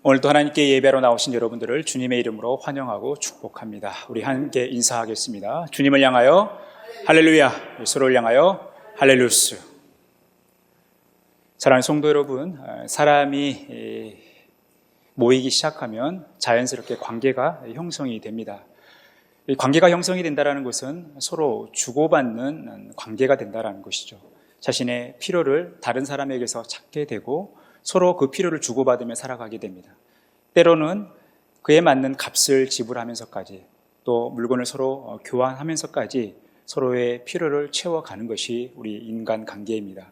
오늘도 하나님께 예배로 나오신 여러분들을 주님의 이름으로 환영하고 축복합니다. 우리 함께 인사하겠습니다. 주님을 향하여 할렐루야, 예수를 향하여 할렐루스. 사랑하는 성도 여러분, 사람이 모이기 시작하면 자연스럽게 관계가 형성이 됩니다. 이 관계가 형성이 된다는 것은 서로 주고받는 관계가 된다는 것이죠. 자신의 필요를 다른 사람에게서 찾게 되고 서로 그 필요를 주고받으며 살아가게 됩니다. 때로는 그에 맞는 값을 지불하면서까지 또 물건을 서로 교환하면서까지 서로의 필요를 채워가는 것이 우리 인간 관계입니다.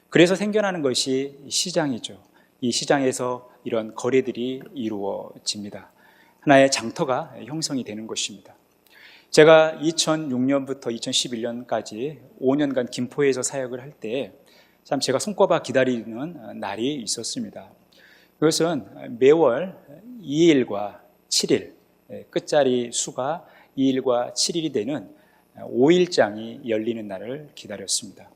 그래서 생겨나는 것이 시장이죠. 이 시장에서 이런 거래들이 이루어집니다. 하나의 장터가 형성이 되는 것입니다. 제가 2006년부터 2011년까지 5년간 김포에서 사역을 할 때 참 제가 손꼽아 기다리는 날이 있었습니다. 그것은 매월 2일과 7일, 끝자리 수가 2일과 7일이 되는 5일장이 열리는 날을 기다렸습니다.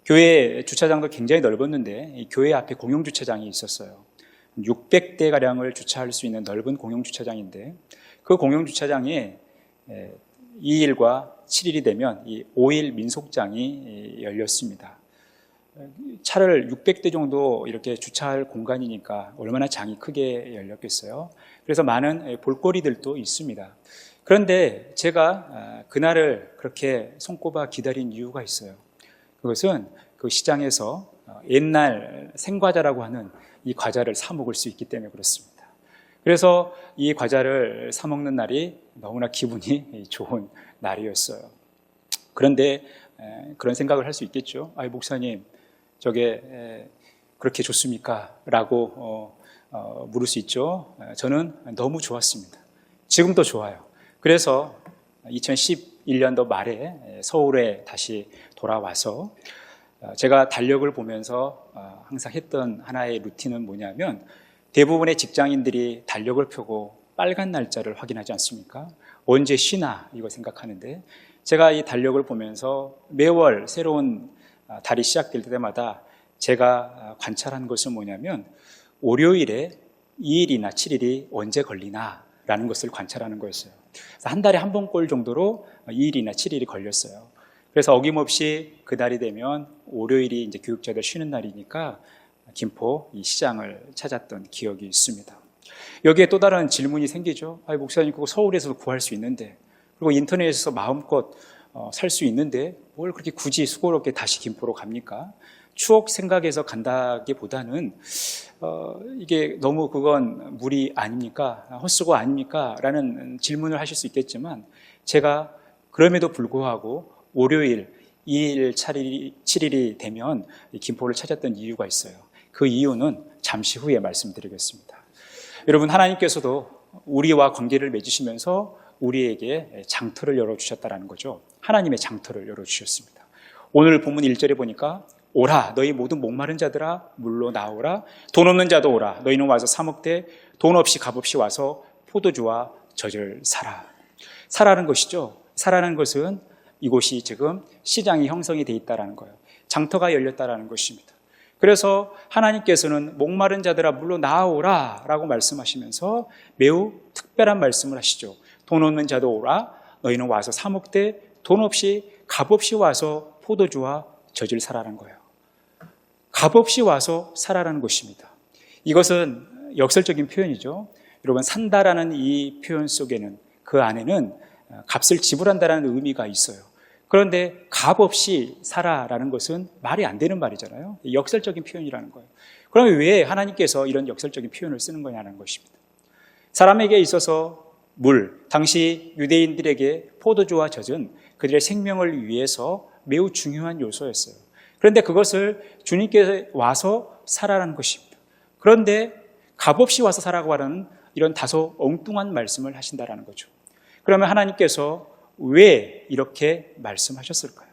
교회 주차장도 굉장히 넓었는데 교회 앞에 공용주차장이 있었어요. 600대가량을 주차할 수 있는 넓은 공용주차장인데 그 공용주차장에 2일과 7일이 되면 이 5일 민속장이 열렸습니다. 차를 600대 정도 이렇게 주차할 공간이니까 얼마나 장이 크게 열렸겠어요. 그래서 많은 볼거리들도 있습니다. 그런데 제가 그날을 그렇게 손꼽아 기다린 이유가 있어요. 그것은 그 시장에서 옛날 생과자라고 하는 이 과자를 사 먹을 수 있기 때문에 그렇습니다. 그래서 이 과자를 사 먹는 날이 너무나 기분이 좋은 날이었어요. 그런데 그런 생각을 할 수 있겠죠. 목사님, 저게 그렇게 좋습니까? 라고 물을 수 있죠. 저는 너무 좋았습니다. 지금도 좋아요. 그래서 2011년도 말에 서울에 다시 돌아와서 제가 달력을 보면서 항상 했던 하나의 루틴은 뭐냐면 대부분의 직장인들이 달력을 펴고 빨간 날짜를 확인하지 않습니까? 언제 쉬나 이거 생각하는데 제가 이 달력을 보면서 매월 새로운 달이 시작될 때마다 제가 관찰한 것은 뭐냐면 월요일에 2일이나 7일이 언제 걸리나 라는 것을 관찰하는 거였어요. 한 달에 한 번꼴 정도로 2일이나 7일이 걸렸어요. 그래서 어김없이 그 날이 되면 월요일이 이제 교육자들 쉬는 날이니까 김포 이 시장을 찾았던 기억이 있습니다. 여기에 또 다른 질문이 생기죠. 목사님, 그거 서울에서도 구할 수 있는데, 그리고 인터넷에서 마음껏 살 수 있는데 뭘 그렇게 굳이 수고롭게 다시 김포로 갑니까? 추억 생각해서 간다기보다는 이게 너무 그건 무리 아닙니까? 헛수고 아닙니까? 라는 질문을 하실 수 있겠지만 제가 그럼에도 불구하고 월요일 2일, 7일이 되면 김포를 찾았던 이유가 있어요. 그 이유는 잠시 후에 말씀드리겠습니다. 여러분, 하나님께서도 우리와 관계를 맺으시면서 우리에게 장터를 열어주셨다는 거죠. 하나님의 장터를 열어주셨습니다. 오늘 본문 1절에 보니까 오라, 너희 모든 목마른 자들아 물로 나오라. 돈 없는 자도 오라. 너희는 와서 사 먹되 돈 없이 값 없이 와서 포도주와 젖을 사라. 사라는 것이죠. 사라는 것은 이곳이 지금 시장이 형성이 돼 있다는 거예요. 장터가 열렸다는 것입니다. 그래서 하나님께서는 목마른 자들아 물로 나오라 라고 말씀하시면서 매우 특별한 말씀을 하시죠. 돈 없는 자도 오라. 너희는 와서 사 먹되 돈 없이 값 없이 와서 포도주와 젖을 사라는 거예요. 값 없이 와서 사라라는 것입니다. 이것은 역설적인 표현이죠. 여러분, 산다라는 이 표현 속에는 그 안에는 값을 지불한다라는 의미가 있어요. 그런데 값 없이 사라라는 것은 말이 안 되는 말이잖아요. 역설적인 표현이라는 거예요. 그러면 왜 하나님께서 이런 역설적인 표현을 쓰는 거냐는 것입니다. 사람에게 있어서 물, 당시 유대인들에게 포도주와 젖은 그들의 생명을 위해서 매우 중요한 요소였어요. 그런데 그것을 주님께서 와서 살아라는 것입니다. 그런데 값없이 와서 살아고 하는 이런 다소 엉뚱한 말씀을 하신다라는 거죠. 그러면 하나님께서 왜 이렇게 말씀하셨을까요?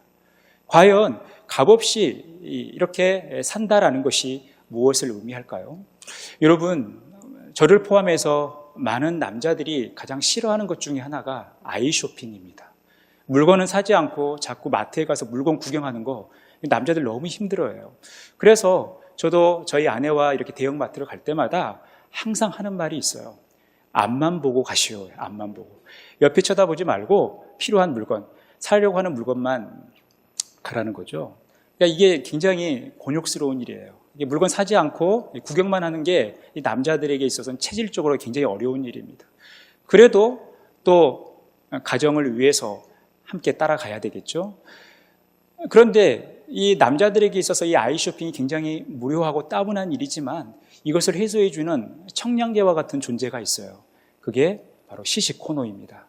과연 값없이 이렇게 산다라는 것이 무엇을 의미할까요? 여러분, 저를 포함해서 많은 남자들이 가장 싫어하는 것 중에 하나가 아이쇼핑입니다. 물건은 사지 않고 자꾸 마트에 가서 물건 구경하는 거 남자들 너무 힘들어해요. 그래서 저도 저희 아내와 이렇게 대형마트를 갈 때마다 항상 하는 말이 있어요. 앞만 보고 가시오. 앞만 보고. 옆에 쳐다보지 말고 필요한 물건, 사려고 하는 물건만 가라는 거죠. 그러니까 이게 굉장히 곤욕스러운 일이에요. 이게 물건 사지 않고 구경만 하는 게 이 남자들에게 있어서는 체질적으로 굉장히 어려운 일입니다. 그래도 또 가정을 위해서 함께 따라가야 되겠죠. 그런데 이 남자들에게 있어서 이 아이 쇼핑이 굉장히 무료하고 따분한 일이지만 이것을 해소해주는 청량제와 같은 존재가 있어요. 그게 바로 시식 코너입니다.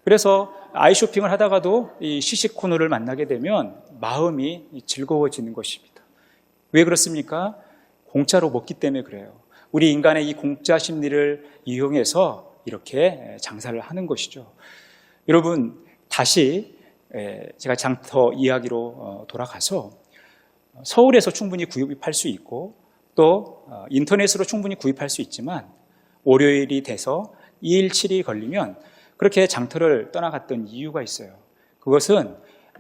그래서 아이 쇼핑을 하다가도 이 시식 코너를 만나게 되면 마음이 즐거워지는 것입니다. 왜 그렇습니까? 공짜로 먹기 때문에 그래요. 우리 인간의 이 공짜 심리를 이용해서 이렇게 장사를 하는 것이죠. 여러분, 다시 제가 장터 이야기로 돌아가서 서울에서 충분히 구입할 수 있고 또 인터넷으로 충분히 구입할 수 있지만 월요일이 돼서 2일, 7일이 걸리면 그렇게 장터를 떠나갔던 이유가 있어요. 그것은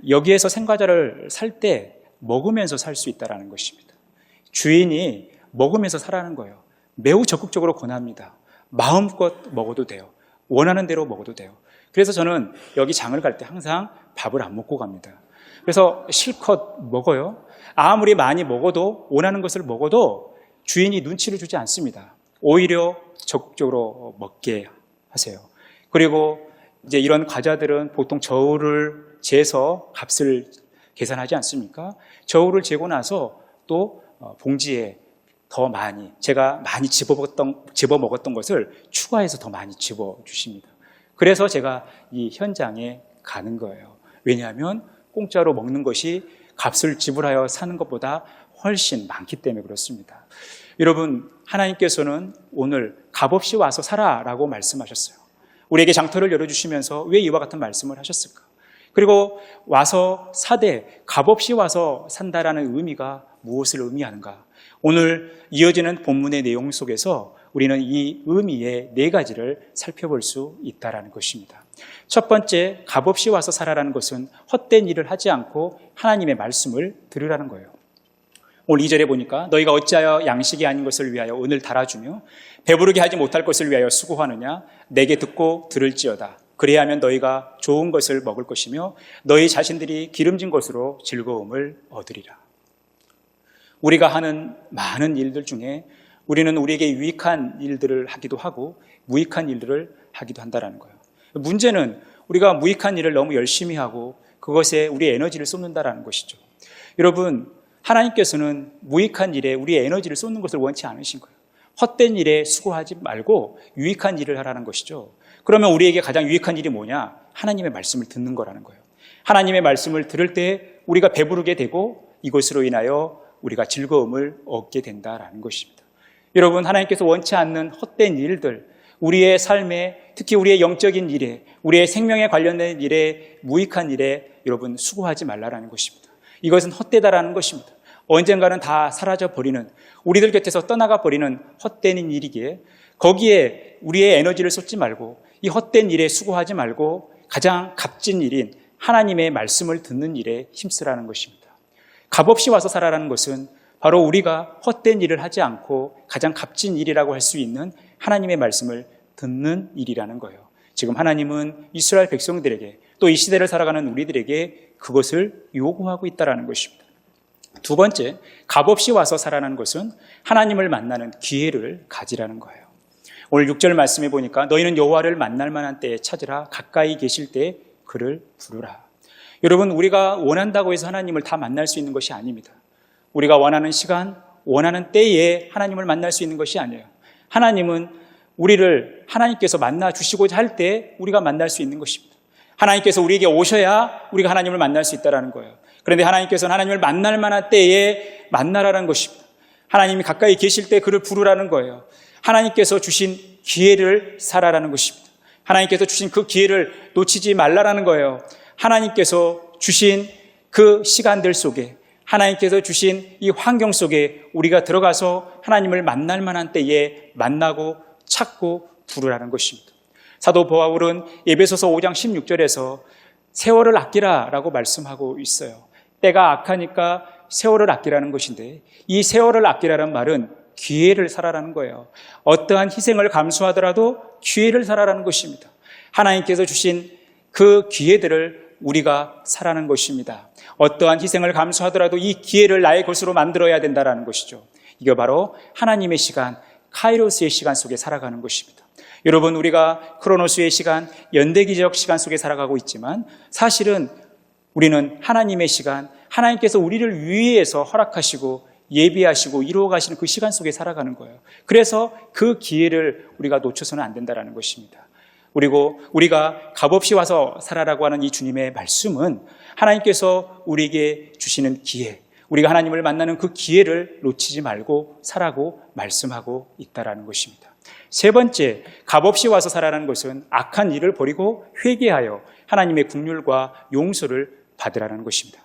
여기에서 생과자를 살 때 먹으면서 살 수 있다는 것입니다. 주인이 먹으면서 사라는 거예요. 매우 적극적으로 권합니다. 마음껏 먹어도 돼요. 원하는 대로 먹어도 돼요. 그래서 저는 여기 장을 갈 때 항상 밥을 안 먹고 갑니다. 그래서 실컷 먹어요. 아무리 많이 먹어도 원하는 것을 먹어도 주인이 눈치를 주지 않습니다. 오히려 적극적으로 먹게 하세요. 그리고 이제 이런 과자들은 보통 저울을 재서 값을 계산하지 않습니까? 저울을 재고 나서 또 봉지에 더 많이, 제가 많이 집어 먹었던 것을 추가해서 더 많이 집어 주십니다. 그래서 제가 이 현장에 가는 거예요. 왜냐하면 공짜로 먹는 것이 값을 지불하여 사는 것보다 훨씬 많기 때문에 그렇습니다. 여러분, 하나님께서는 오늘 값없이 와서 살아라고 말씀하셨어요. 우리에게 장터를 열어주시면서 왜 이와 같은 말씀을 하셨을까? 그리고 와서 사되 값없이 와서 산다라는 의미가 무엇을 의미하는가? 오늘 이어지는 본문의 내용 속에서 우리는 이 의미의 4가지를 살펴볼 수 있다는 것입니다. 첫 번째, 값없이 와서 살아라는 것은 헛된 일을 하지 않고 하나님의 말씀을 들으라는 거예요. 오늘 2절에 보니까 너희가 어찌하여 양식이 아닌 것을 위하여 은을 달아주며 배부르게 하지 못할 것을 위하여 수고하느냐? 내게 듣고 들을지어다. 그래야 하면 너희가 좋은 것을 먹을 것이며 너희 자신들이 기름진 것으로 즐거움을 얻으리라. 우리가 하는 많은 일들 중에 우리는 우리에게 유익한 일들을 하기도 하고 무익한 일들을 하기도 한다는 거예요. 문제는 우리가 무익한 일을 너무 열심히 하고 그것에 우리의 에너지를 쏟는다는 것이죠. 여러분, 하나님께서는 무익한 일에 우리의 에너지를 쏟는 것을 원치 않으신 거예요. 헛된 일에 수고하지 말고 유익한 일을 하라는 것이죠. 그러면 우리에게 가장 유익한 일이 뭐냐? 하나님의 말씀을 듣는 거라는 거예요. 하나님의 말씀을 들을 때 우리가 배부르게 되고 이것으로 인하여 우리가 즐거움을 얻게 된다는 것입니다. 여러분, 하나님께서 원치 않는 헛된 일들, 우리의 삶에, 특히 우리의 영적인 일에, 우리의 생명에 관련된 일에, 무익한 일에 여러분 수고하지 말라는 것입니다. 이것은 헛되다라는 것입니다. 언젠가는 다 사라져버리는, 우리들 곁에서 떠나가 버리는 헛된 일이기에 거기에 우리의 에너지를 쏟지 말고 이 헛된 일에 수고하지 말고 가장 값진 일인 하나님의 말씀을 듣는 일에 힘쓰라는 것입니다. 값없이 와서 살아라는 것은 바로 우리가 헛된 일을 하지 않고 가장 값진 일이라고 할 수 있는 하나님의 말씀을 듣는 일이라는 거예요. 지금 하나님은 이스라엘 백성들에게 또 이 시대를 살아가는 우리들에게 그것을 요구하고 있다는 것입니다. 두 번째, 값없이 와서 살아라는 것은 하나님을 만나는 기회를 가지라는 거예요. 오늘 6절 말씀해 보니까 너희는 여호와를 만날 만한 때에 찾으라, 가까이 계실 때에 그를 부르라. 여러분, 우리가 원한다고 해서 하나님을 다 만날 수 있는 것이 아닙니다. 우리가 원하는 시간, 원하는 때에 하나님을 만날 수 있는 것이 아니에요. 하나님은 우리를 하나님께서 만나 주시고자 할 때 우리가 만날 수 있는 것입니다. 하나님께서 우리에게 오셔야 우리가 하나님을 만날 수 있다는 거예요. 그런데 하나님께서는 하나님을 만날 만한 때에 만나라는 것입니다. 하나님이 가까이 계실 때 그를 부르라는 거예요. 하나님께서 주신 기회를 살아라는 것입니다. 하나님께서 주신 그 기회를 놓치지 말라라는 거예요. 하나님께서 주신 그 시간들 속에, 하나님께서 주신 이 환경 속에 우리가 들어가서 하나님을 만날 만한 때에 만나고 찾고 부르라는 것입니다. 사도 바울은 에베소서 5장 16절에서 세월을 아끼라라고 말씀하고 있어요. 때가 악하니까 세월을 아끼라는 것인데, 이 세월을 아끼라는 말은 기회를 살아라는 거예요. 어떠한 희생을 감수하더라도 기회를 살아라는 것입니다. 하나님께서 주신 그 기회들을 우리가 살아는 것입니다. 어떠한 희생을 감수하더라도 이 기회를 나의 것으로 만들어야 된다는 것이죠. 이게 바로 하나님의 시간, 카이로스의 시간 속에 살아가는 것입니다. 여러분, 우리가 크로노스의 시간, 연대기적 시간 속에 살아가고 있지만 사실은 우리는 하나님의 시간, 하나님께서 우리를 위해서 허락하시고 예비하시고 이루어 가시는 그 시간 속에 살아가는 거예요. 그래서 그 기회를 우리가 놓쳐서는 안 된다는 것입니다. 그리고 우리가 값없이 와서 살아라고 하는 이 주님의 말씀은 하나님께서 우리에게 주시는 기회, 우리가 하나님을 만나는 그 기회를 놓치지 말고 살라고 말씀하고 있다는 것입니다. 세 번째, 값없이 와서 살아라는 것은 악한 일을 버리고 회개하여 하나님의 긍휼과 용서를 받으라는 것입니다.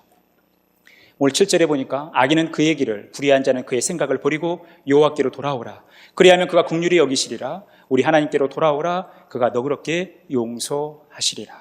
오늘 7절에 보니까 악인은 그의 길을, 불의한 자는 그의 생각을 버리고 여호와께로 돌아오라. 그리하면 그가 긍휼히 여기시리라. 우리 하나님께로 돌아오라. 그가 너그럽게 용서하시리라.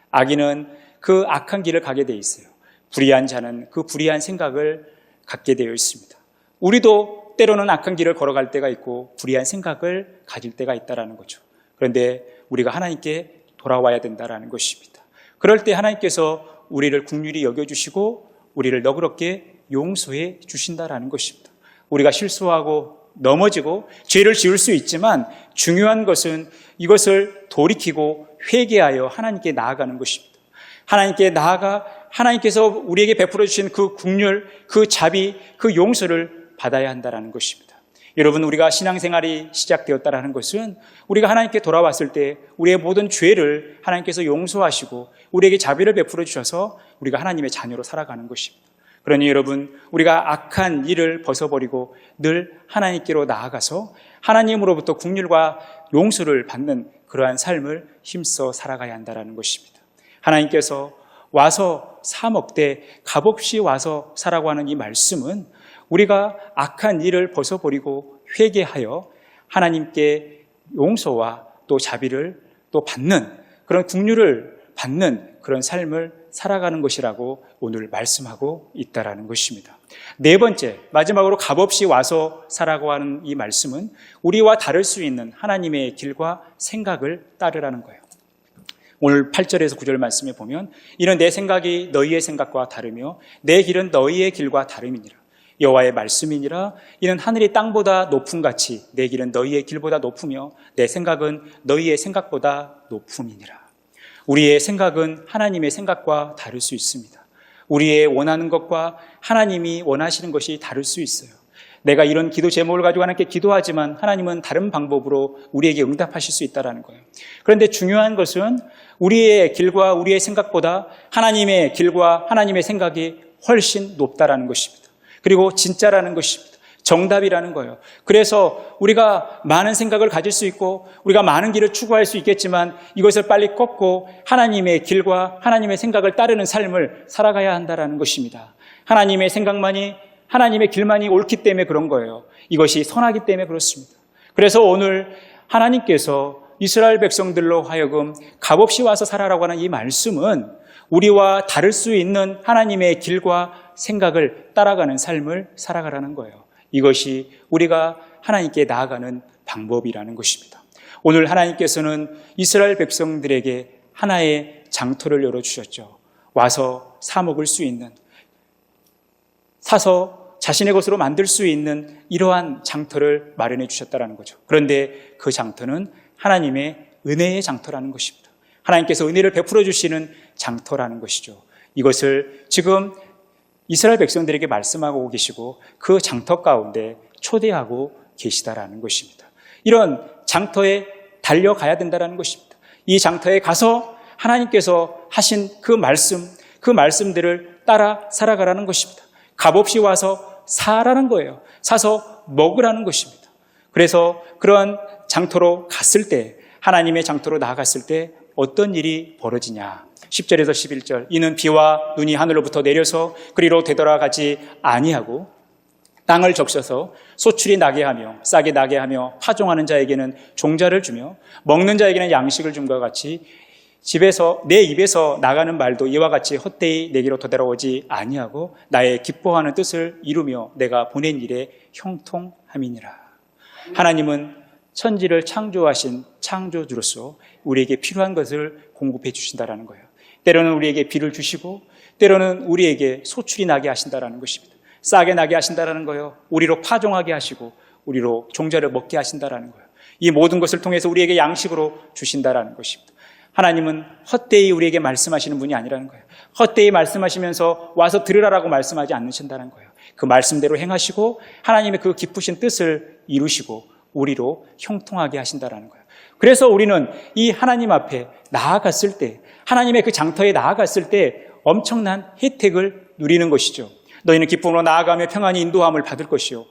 악인은 그 악한 길을 가게 돼 있어요. 불의한 자는 그 불의한 생각을 갖게 되어 있습니다. 우리도 때로는 악한 길을 걸어갈 때가 있고 불의한 생각을 가질 때가 있다는 거죠. 그런데 우리가 하나님께 돌아와야 된다는 것입니다. 그럴 때 하나님께서 우리를 긍휼히 여겨주시고 우리를 너그럽게 용서해 주신다는 것입니다. 우리가 실수하고 넘어지고 죄를 지을 수 있지만 중요한 것은 이것을 돌이키고 회개하여 하나님께 나아가는 것입니다. 하나님께 나아가 하나님께서 우리에게 베풀어 주신 그 긍휼, 그 자비, 그 용서를 받아야 한다는 것입니다. 여러분, 우리가 신앙생활이 시작되었다는 것은 우리가 하나님께 돌아왔을 때 우리의 모든 죄를 하나님께서 용서하시고 우리에게 자비를 베풀어 주셔서 우리가 하나님의 자녀로 살아가는 것입니다. 그러니 여러분, 우리가 악한 일을 벗어버리고 늘 하나님께로 나아가서 하나님으로부터 긍휼과 용서를 받는 그러한 삶을 힘써 살아가야 한다는 것입니다. 하나님께서 와서 사 먹되 값없이 와서 사라고 하는 이 말씀은 우리가 악한 일을 벗어버리고 회개하여 하나님께 용서와 또 자비를 또 받는 그런 긍휼을 받는 그런 삶을 살아가는 것이라고 오늘 말씀하고 있다라는 것입니다. 네 번째, 마지막으로 값없이 와서 살라고 하는 이 말씀은 우리와 다를 수 있는 하나님의 길과 생각을 따르라는 거예요. 오늘 8절에서 9절 말씀에 보면 이는 내 생각이 너희의 생각과 다르며 내 길은 너희의 길과 다름이니라. 여호와의 말씀이니라. 이는 하늘이 땅보다 높음 같이 내 길은 너희의 길보다 높으며 내 생각은 너희의 생각보다 높음이니라. 우리의 생각은 하나님의 생각과 다를 수 있습니다. 우리의 원하는 것과 하나님이 원하시는 것이 다를 수 있어요. 내가 이런 기도 제목을 가지고 하나님께 기도하지만 하나님은 다른 방법으로 우리에게 응답하실 수 있다는 거예요. 그런데 중요한 것은 우리의 길과 우리의 생각보다 하나님의 길과 하나님의 생각이 훨씬 높다라는 것입니다. 그리고 진짜라는 것입니다. 정답이라는 거예요. 그래서 우리가 많은 생각을 가질 수 있고 우리가 많은 길을 추구할 수 있겠지만 이것을 빨리 꺾고 하나님의 길과 하나님의 생각을 따르는 삶을 살아가야 한다는 것입니다. 하나님의 생각만이 하나님의 길만이 옳기 때문에 그런 거예요. 이것이 선하기 때문에 그렇습니다. 그래서 오늘 하나님께서 이스라엘 백성들로 하여금 값없이 와서 살아라고 하는 이 말씀은 우리와 다를 수 있는 하나님의 길과 생각을 따라가는 삶을 살아가라는 거예요. 이것이 우리가 하나님께 나아가는 방법이라는 것입니다. 오늘 하나님께서는 이스라엘 백성들에게 하나의 장터를 열어주셨죠. 와서 사 먹을 수 있는, 사서 자신의 것으로 만들 수 있는 이러한 장터를 마련해 주셨다는 거죠. 그런데 그 장터는 하나님의 은혜의 장터라는 것입니다. 하나님께서 은혜를 베풀어 주시는 장터라는 것이죠. 이것을 지금 이스라엘 백성들에게 말씀하고 계시고 그 장터 가운데 초대하고 계시다라는 것입니다. 이런 장터에 달려가야 된다는 것입니다. 이 장터에 가서 하나님께서 하신 그 말씀들을 따라 살아가라는 것입니다. 값없이 와서 사라는 거예요. 사서 먹으라는 것입니다. 그래서 그러한 장터로 갔을 때, 하나님의 장터로 나아갔을 때 어떤 일이 벌어지냐. 10절에서 11절, 이는 비와 눈이 하늘로부터 내려서 그리로 되돌아가지 아니하고 땅을 적셔서 소출이 나게 하며 싹이 나게 하며 파종하는 자에게는 종자를 주며 먹는 자에게는 양식을 줌과 같이 집에서 내 입에서 나가는 말도 이와 같이 헛되이 내게로 되돌아오지 아니하고 나의 기뻐하는 뜻을 이루며 내가 보낸 일에 형통함이니라. 하나님은 천지를 창조하신 창조주로서 우리에게 필요한 것을 공급해 주신다라는 거예요. 때로는 우리에게 비를 주시고 때로는 우리에게 소출이 나게 하신다라는 것입니다. 싸게 나게 하신다라는 거예요. 우리로 파종하게 하시고 우리로 종자를 먹게 하신다라는 거예요. 이 모든 것을 통해서 우리에게 양식으로 주신다라는 것입니다. 하나님은 헛되이 우리에게 말씀하시는 분이 아니라는 거예요. 헛되이 말씀하시면서 와서 들으라라고 말씀하지 않으신다는 거예요. 그 말씀대로 행하시고 하나님의 그 깊으신 뜻을 이루시고 우리로 형통하게 하신다라는 거예요. 그래서 우리는 이 하나님 앞에 나아갔을 때, 하나님의 그 장터에 나아갔을 때 엄청난 혜택을 누리는 것이죠. 너희는 기쁨으로 나아가며 평안히 인도함을 받을 것이요,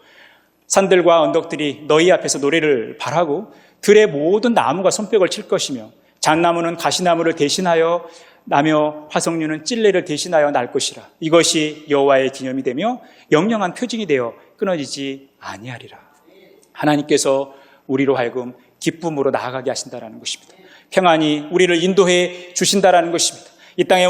산들과 언덕들이 너희 앞에서 노래를 발하고 들의 모든 나무가 손뼉을 칠 것이며 잣나무는 가시나무를 대신하여 나며 화석류는 찔레를 대신하여 날 것이라. 이것이 여호와의 기념이 되며 영영한 표징이 되어 끊어지지 아니하리라. 하나님께서 우리로 하여금 기쁨으로 나아가게 하신다라는 것입니다. 평안히 우리를 인도해 주신다라는 것입니다. 이 땅의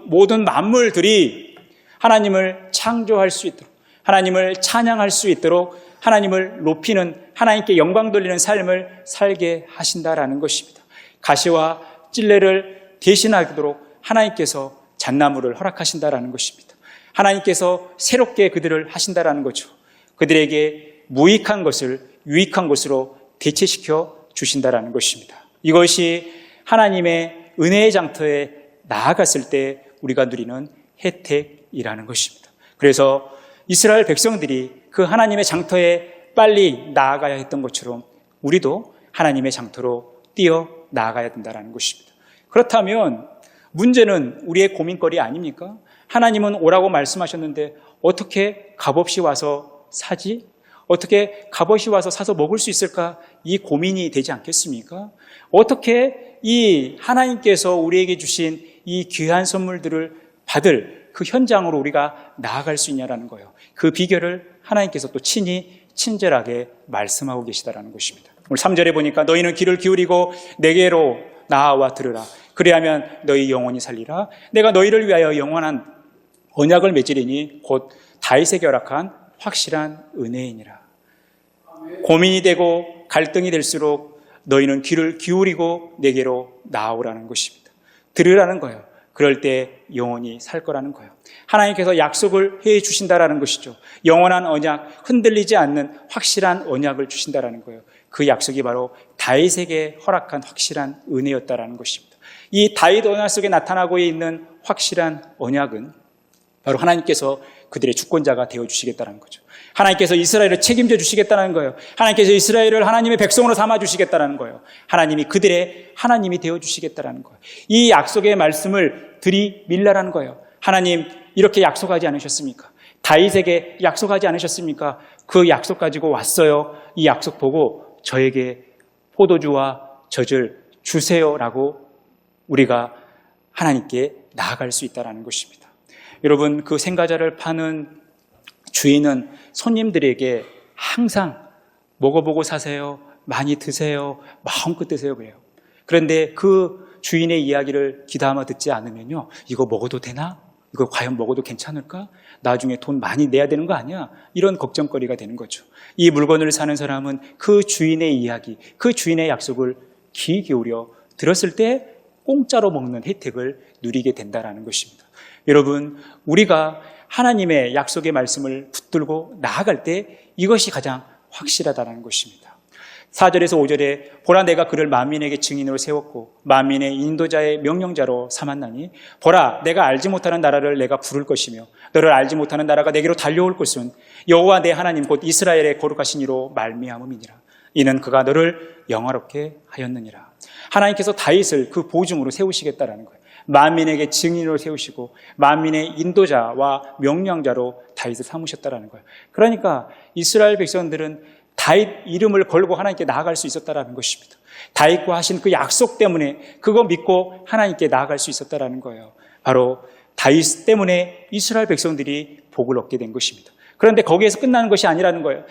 모든 만물들이 하나님을 창조할 수 있도록, 하나님을 찬양할 수 있도록, 하나님을 높이는, 하나님께 영광 돌리는 삶을 살게 하신다라는 것입니다. 가시와 찔레를 대신하도록 하나님께서 잣나무를 허락하신다라는 것입니다. 하나님께서 새롭게 그들을 하신다라는 거죠. 그들에게 무익한 것을 유익한 것으로 대체시켜 주신다라는 것입니다. 이것이 하나님의 은혜의 장터에 나아갔을 때 우리가 누리는 혜택이라는 것입니다. 그래서 이스라엘 백성들이 그 하나님의 장터에 빨리 나아가야 했던 것처럼 우리도 하나님의 장터로 뛰어 나아가야 된다는 것입니다. 그렇다면 문제는 우리의 고민거리 아닙니까? 하나님은 오라고 말씀하셨는데 어떻게 값없이 와서 사지? 어떻게 값없이 와서 사서 먹을 수 있을까? 이 고민이 되지 않겠습니까? 어떻게 이 하나님께서 우리에게 주신 이 귀한 선물들을 받을 그 현장으로 우리가 나아갈 수 있냐라는 거예요. 그 비결을 하나님께서 또 친절하게 말씀하고 계시다라는 것입니다. 오늘 3절에 보니까 너희는 귀를 기울이고 내게로 나아와 들으라. 그리하면 너희 영혼이 살리라. 내가 너희를 위하여 영원한 언약을 맺으리니 곧 다윗에게 허락한 확실한 은혜이니라. 고민이 되고 갈등이 될수록 너희는 귀를 기울이고 내게로 나아오라는 것입니다. 들으라는 거예요. 그럴 때 영원히 살 거라는 거예요. 하나님께서 약속을 해 주신다라는 것이죠. 영원한 언약, 흔들리지 않는 확실한 언약을 주신다라는 거예요. 그 약속이 바로 다윗에게 허락한 확실한 은혜였다라는 것입니다. 이 다윗 언약 속에 나타나고 있는 확실한 언약은 바로 하나님께서 그들의 주권자가 되어주시겠다는 거죠. 하나님께서 이스라엘을 책임져 주시겠다는 거예요. 하나님께서 이스라엘을 하나님의 백성으로 삼아주시겠다는 거예요. 하나님이 그들의 하나님이 되어주시겠다는 거예요. 이 약속의 말씀을 들이밀라라는 거예요. 하나님 이렇게 약속하지 않으셨습니까? 다윗에게 약속하지 않으셨습니까? 그 약속 가지고 왔어요. 이 약속 보고 저에게 포도주와 젖을 주세요라고 우리가 하나님께 나아갈 수 있다는 것입니다. 여러분, 그 생과자를 파는 주인은 손님들에게 항상 먹어보고 사세요, 많이 드세요, 마음껏 드세요 그래요. 그런데 그 주인의 이야기를 귀담아 듣지 않으면요, 이거 먹어도 되나? 이거 과연 먹어도 괜찮을까? 나중에 돈 많이 내야 되는 거 아니야? 이런 걱정거리가 되는 거죠. 이 물건을 사는 사람은 그 주인의 이야기, 그 주인의 약속을 귀 기울여 들었을 때 공짜로 먹는 혜택을 누리게 된다는 것입니다. 여러분, 우리가 하나님의 약속의 말씀을 붙들고 나아갈 때 이것이 가장 확실하다는 것입니다. 4절에서 5절에 보라 내가 그를 만민에게 증인으로 세웠고 만민의 인도자의 명령자로 삼았나니 보라 내가 알지 못하는 나라를 내가 부를 것이며 너를 알지 못하는 나라가 내게로 달려올 것은 여호와 내 하나님 곧 이스라엘의 거룩하신 이로 말미암음이니라. 이는 그가 너를 영화롭게 하였느니라. 하나님께서 다윗을 그 보증으로 세우시겠다라는 거예요. 만민에게 증인으로 세우시고 만민의 인도자와 명령자로 다윗을 삼으셨다라는 거예요. 그러니까 이스라엘 백성들은 다윗 이름을 걸고 하나님께 나아갈 수 있었다라는 것입니다. 다윗과 하신 그 약속 때문에 그거 믿고 하나님께 나아갈 수 있었다라는 거예요. 바로 다윗 때문에 이스라엘 백성들이 복을 얻게 된 것입니다. 그런데 거기에서 끝나는 것이 아니라는 거예요.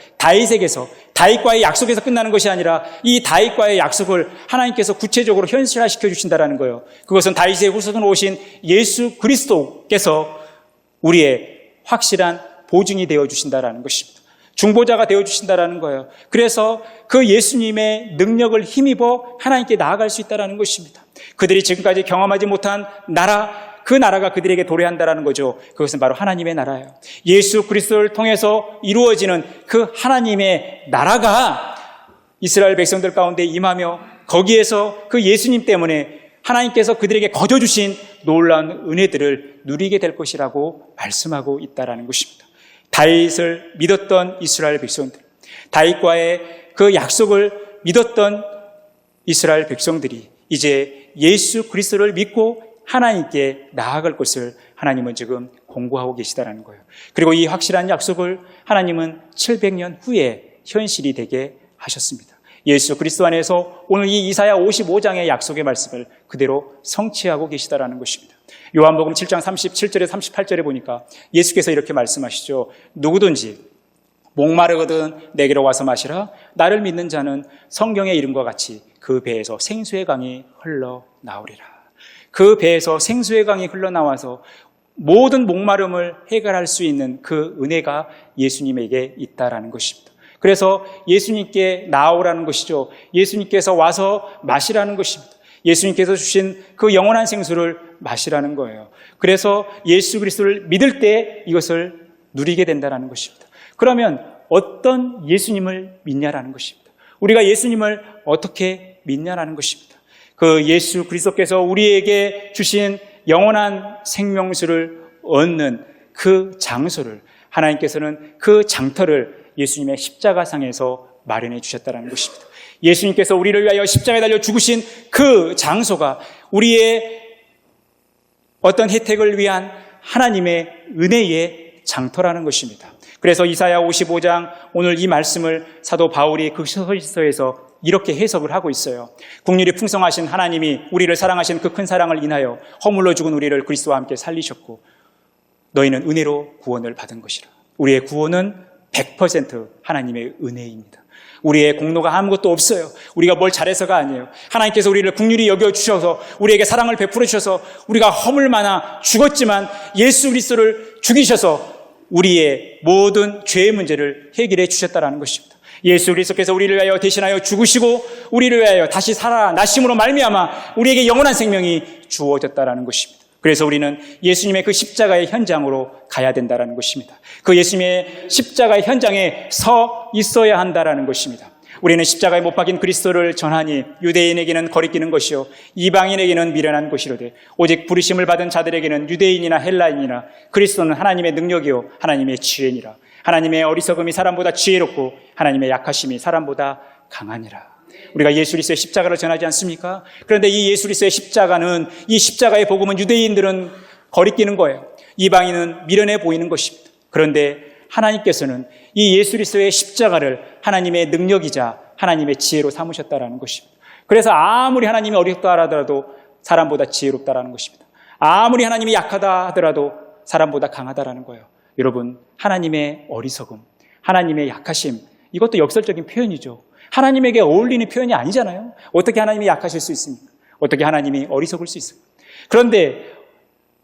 다윗과의 약속에서 끝나는 것이 아니라 이 다윗과의 약속을 하나님께서 구체적으로 현실화시켜 주신다는 거예요. 그것은 다윗의 후손으로 오신 예수 그리스도께서 우리의 확실한 보증이 되어 주신다는 것입니다. 중보자가 되어 주신다는 거예요. 그래서 그 예수님의 능력을 힘입어 하나님께 나아갈 수 있다는 것입니다. 그들이 지금까지 경험하지 못한 나라, 그 나라가 그들에게 도래한다는 거죠. 그것은 바로 하나님의 나라예요. 예수 그리스도를 통해서 이루어지는 그 하나님의 나라가 이스라엘 백성들 가운데 임하며 거기에서 그 예수님 때문에 하나님께서 그들에게 거저 주신 놀라운 은혜들을 누리게 될 것이라고 말씀하고 있다는 것입니다. 다윗을 믿었던 이스라엘 백성들, 다윗과의 그 약속을 믿었던 이스라엘 백성들이 이제 예수 그리스도를 믿고 하나님께 나아갈 것을 하나님은 지금 공고하고 계시다는 거예요. 그리고 이 확실한 약속을 하나님은 700년 후에 현실이 되게 하셨습니다. 예수 그리스도 안에서 오늘 이 이사야 55장의 약속의 말씀을 그대로 성취하고 계시다는 것입니다. 요한복음 7장 37절에 38절에 보니까 예수께서 이렇게 말씀하시죠. 누구든지 목마르거든 내게로 와서 마시라. 나를 믿는 자는 성경의 이름과 같이 그 배에서 생수의 강이 흘러나오리라. 그 배에서 생수의 강이 흘러나와서 모든 목마름을 해결할 수 있는 그 은혜가 예수님에게 있다라는 것입니다. 그래서 예수님께 나오라는 것이죠. 예수님께서 와서 마시라는 것입니다. 예수님께서 주신 그 영원한 생수를 마시라는 거예요. 그래서 예수 그리스도를 믿을 때 이것을 누리게 된다는 것입니다. 그러면 어떤 예수님을 믿냐라는 것입니다. 우리가 예수님을 어떻게 믿냐라는 것입니다. 그 예수 그리스도께서 우리에게 주신 영원한 생명수를 얻는 그 장소를 하나님께서는 그 장터를 예수님의 십자가상에서 마련해 주셨다는 것입니다. 예수님께서 우리를 위하여 십자가에 달려 죽으신 그 장소가 우리의 어떤 혜택을 위한 하나님의 은혜의 장터라는 것입니다. 그래서 이사야 55장 오늘 이 말씀을 사도 바울이 그 서신서에서 이렇게 해석을 하고 있어요. 국률이 풍성하신 하나님이 우리를 사랑하신 그 큰 사랑을 인하여 허물러 죽은 우리를 그리스도와 함께 살리셨고 너희는 은혜로 구원을 받은 것이라. 우리의 구원은 100% 하나님의 은혜입니다. 우리의 공로가 아무것도 없어요. 우리가 뭘 잘해서가 아니에요. 하나님께서 우리를 긍휼히 여겨주셔서 우리에게 사랑을 베풀어 주셔서 우리가 허물 많아 죽었지만 예수 그리스도를 죽이셔서 우리의 모든 죄의 문제를 해결해 주셨다는 것입니다. 예수 그리스도께서 우리를 위하여 대신하여 죽으시고 우리를 위하여 다시 살아나심으로 말미암아 우리에게 영원한 생명이 주어졌다는 것입니다. 그래서 우리는 예수님의 그 십자가의 현장으로 가야 된다는 것입니다. 그 예수님의 십자가의 현장에 서 있어야 한다는 것입니다. 우리는 십자가에 못 박인 그리스도를 전하니 유대인에게는 거리끼는 것이요 이방인에게는 미련한 것이로되 오직 부르심을 받은 자들에게는 유대인이나 헬라인이나 그리스도는 하나님의 능력이요 하나님의 지혜니라. 하나님의 어리석음이 사람보다 지혜롭고 하나님의 약하심이 사람보다 강하니라. 우리가 예수 그리스도의 십자가를 전하지 않습니까? 그런데 이 예수 그리스도의 십자가는, 이 십자가의 복음은 유대인들은 거리끼는 거예요. 이방인은 미련해 보이는 것입니다. 그런데 하나님께서는 이 예수 그리스도의 십자가를 하나님의 능력이자 하나님의 지혜로 삼으셨다라는 것입니다. 그래서 아무리 하나님이 어렵다 하더라도 사람보다 지혜롭다라는 것입니다. 아무리 하나님이 약하다 하더라도 사람보다 강하다라는 거예요. 여러분, 하나님의 어리석음, 하나님의 약하심, 이것도 역설적인 표현이죠. 하나님에게 어울리는 표현이 아니잖아요. 어떻게 하나님이 약하실 수 있습니까? 어떻게 하나님이 어리석을 수 있습니까? 그런데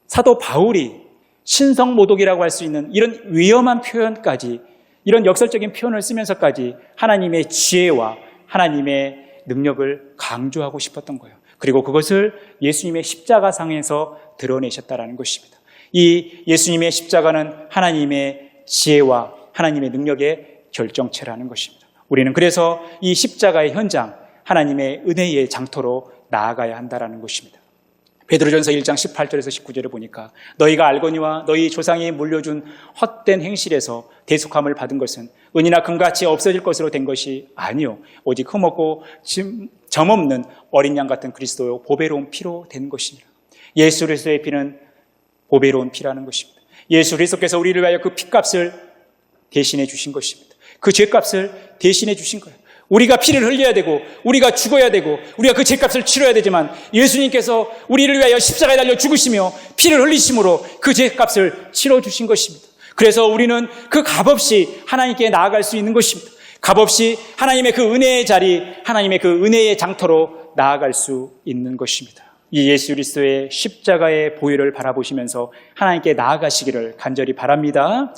사도 바울이 신성모독이라고 할 수 있는 이런 위험한 표현까지, 이런 역설적인 표현을 쓰면서까지 하나님의 지혜와 하나님의 능력을 강조하고 싶었던 거예요. 그리고 그것을 예수님의 십자가상에서 드러내셨다라는 것입니다. 이 예수님의 십자가는 하나님의 지혜와 하나님의 능력의 결정체라는 것입니다. 우리는 그래서 이 십자가의 현장, 하나님의 은혜의 장터로 나아가야 한다는 것입니다. 베드로전서 1장 18절에서 19절을 보니까 너희가 알거니와 너희 조상이 물려준 헛된 행실에서 대속함을 받은 것은 은이나 금같이 없어질 것으로 된 것이 아니요 오직 흠없고 점없는 어린 양 같은 그리스도요 보배로운 피로 된 것이니라. 예수 그리스도의 피는 보배로운 피라는 것입니다. 예수 그리스도께서 우리를 위하여 그 피값을 대신해 주신 것입니다. 그 죄값을 대신해 주신 거예요. 우리가 피를 흘려야 되고 우리가 죽어야 되고 우리가 그 죄값을 치러야 되지만 예수님께서 우리를 위하여 십자가에 달려 죽으시며 피를 흘리심으로 그 죄값을 치러주신 것입니다. 그래서 우리는 그 값없이 하나님께 나아갈 수 있는 것입니다. 값없이 하나님의 그 은혜의 자리, 하나님의 그 은혜의 장터로 나아갈 수 있는 것입니다. 이 예수 그리스도의 십자가의 보혈을 바라보시면서 하나님께 나아가시기를 간절히 바랍니다.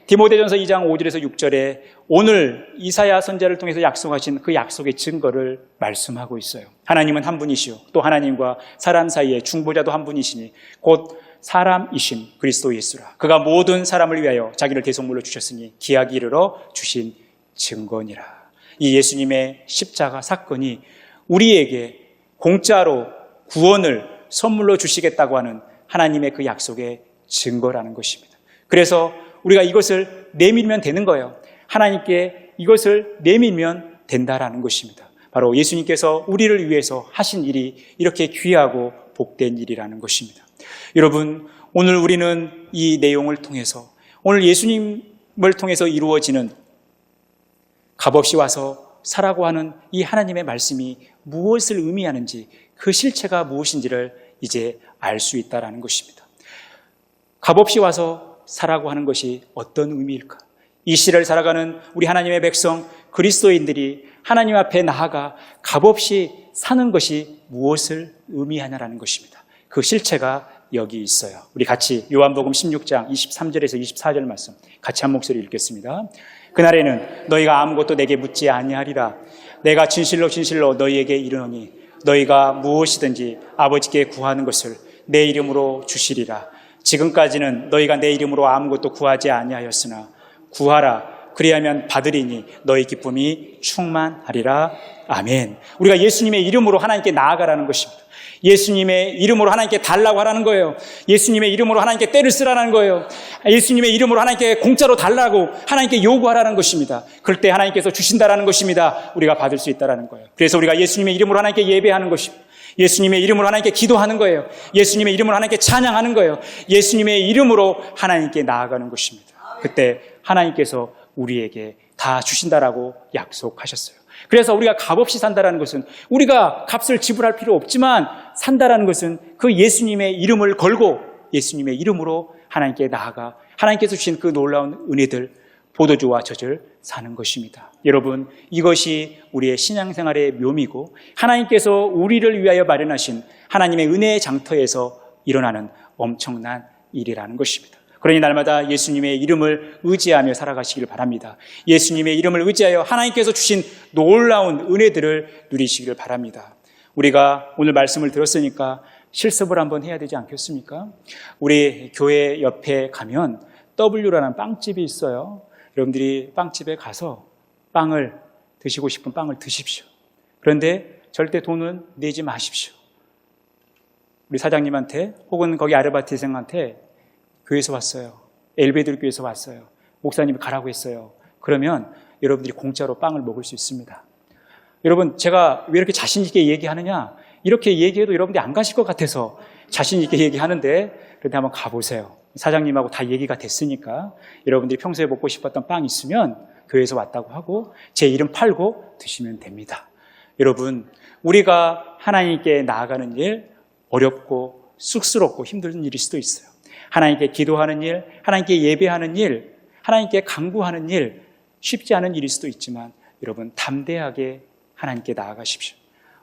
디모데전서 2장 5절에서 6절에 오늘 이사야 선지자를 통해서 약속하신 그 약속의 증거를 말씀하고 있어요. 하나님은 한 분이시요 또 하나님과 사람 사이에 중보자도 한 분이시니 곧 사람이신 그리스도 예수라. 그가 모든 사람을 위하여 자기를 대속물로 주셨으니 기약이 이르러 주신 증거니라. 이 예수님의 십자가 사건이 우리에게 공짜로 구원을 선물로 주시겠다고 하는 하나님의 그 약속의 증거라는 것입니다. 그래서 우리가 이것을 내밀면 되는 거예요. 하나님께 이것을 내밀면 된다라는 것입니다. 바로 예수님께서 우리를 위해서 하신 일이 이렇게 귀하고 복된 일이라는 것입니다. 여러분, 오늘 우리는 이 내용을 통해서 오늘 예수님을 통해서 이루어지는 값없이 와서 사라고 하는 이 하나님의 말씀이 무엇을 의미하는지 그 실체가 무엇인지를 이제 알 수 있다는 것입니다. 값없이 와서 사라고 하는 것이 어떤 의미일까? 이 시를 살아가는 우리 하나님의 백성 그리스도인들이 하나님 앞에 나아가 값없이 사는 것이 무엇을 의미하냐라는 것입니다. 그 실체가 여기 있어요. 우리 같이 요한복음 16장 23절에서 24절 말씀 같이 한 목소리 읽겠습니다. 그날에는 너희가 아무것도 내게 묻지 아니하리라. 내가 진실로 진실로 너희에게 이르노니 너희가 무엇이든지 아버지께 구하는 것을 내 이름으로 주시리라. 지금까지는 너희가 내 이름으로 아무것도 구하지 아니하였으나 구하라. 그리하면 받으리니 너희 기쁨이 충만하리라. 아멘. 우리가 예수님의 이름으로 하나님께 나아가라는 것입니다. 예수님의 이름으로 하나님께 달라고 하라는 거예요. 예수님의 이름으로 하나님께 때를 쓰라는 거예요. 예수님의 이름으로 하나님께 공짜로 달라고 하나님께 요구하라는 것입니다. 그럴 때 하나님께서 주신다라는 것입니다. 우리가 받을 수 있다라는 거예요. 그래서 우리가 예수님의 이름으로 하나님께 예배하는 것입니다. 예수님의 이름으로 하나님께 기도하는 거예요. 예수님의 이름으로 하나님께 찬양하는 거예요. 예수님의 이름으로 하나님께 나아가는 것입니다. 그때 하나님께서 우리에게 다 주신다라고 약속하셨어요. 그래서 우리가 값없이 산다라는 것은 우리가 값을 지불할 필요 없지만 산다라는 것은 그 예수님의 이름을 걸고 예수님의 이름으로 하나님께 나아가 하나님께서 주신 그 놀라운 은혜들, 포도주와 젖을 사는 것입니다. 여러분, 이것이 우리의 신앙생활의 묘미고 하나님께서 우리를 위하여 마련하신 하나님의 은혜의 장터에서 일어나는 엄청난 일이라는 것입니다. 그러니 날마다 예수님의 이름을 의지하며 살아가시길 바랍니다. 예수님의 이름을 의지하여 하나님께서 주신 놀라운 은혜들을 누리시기를 바랍니다. 우리가 오늘 말씀을 들었으니까 실습을 한번 해야 되지 않겠습니까? 우리 교회 옆에 가면 W라는 빵집이 있어요. 여러분들이 빵집에 가서 빵을 드시고 싶은 빵을 드십시오. 그런데 절대 돈은 내지 마십시오. 우리 사장님한테 혹은 거기 아르바이트생한테 교회에서 왔어요. 엘베드로 교회에서 왔어요. 목사님이 가라고 했어요. 그러면 여러분들이 공짜로 빵을 먹을 수 있습니다. 여러분, 제가 왜 이렇게 자신 있게 얘기하느냐? 이렇게 얘기해도 여러분들이 안 가실 것 같아서 자신 있게 얘기하는데 그런데 한번 가보세요. 사장님하고 다 얘기가 됐으니까 여러분들이 평소에 먹고 싶었던 빵 있으면 교회에서 왔다고 하고 제 이름 팔고 드시면 됩니다. 여러분, 우리가 하나님께 나아가는 일 어렵고 쑥스럽고 힘든 일일 수도 있어요. 하나님께 기도하는 일, 하나님께 예배하는 일, 하나님께 간구하는 일, 쉽지 않은 일일 수도 있지만 여러분 담대하게 하나님께 나아가십시오.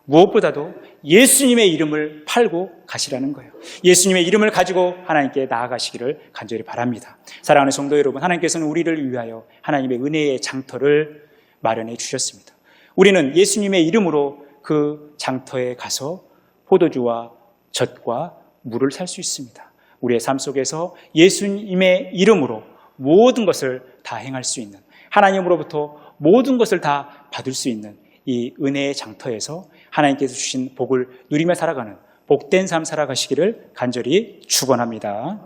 무엇보다도 예수님의 이름을 팔고 가시라는 거예요. 예수님의 이름을 가지고 하나님께 나아가시기를 간절히 바랍니다. 사랑하는 성도 여러분, 하나님께서는 우리를 위하여 하나님의 은혜의 장터를 마련해 주셨습니다. 우리는 예수님의 이름으로 그 장터에 가서 포도주와 젖과 물을 살 수 있습니다. 우리의 삶 속에서 예수님의 이름으로 모든 것을 다 행할 수 있는, 하나님으로부터 모든 것을 다 받을 수 있는 이 은혜의 장터에서 하나님께서 주신 복을 누리며 살아가는 복된 삶 살아가시기를 간절히 축원합니다.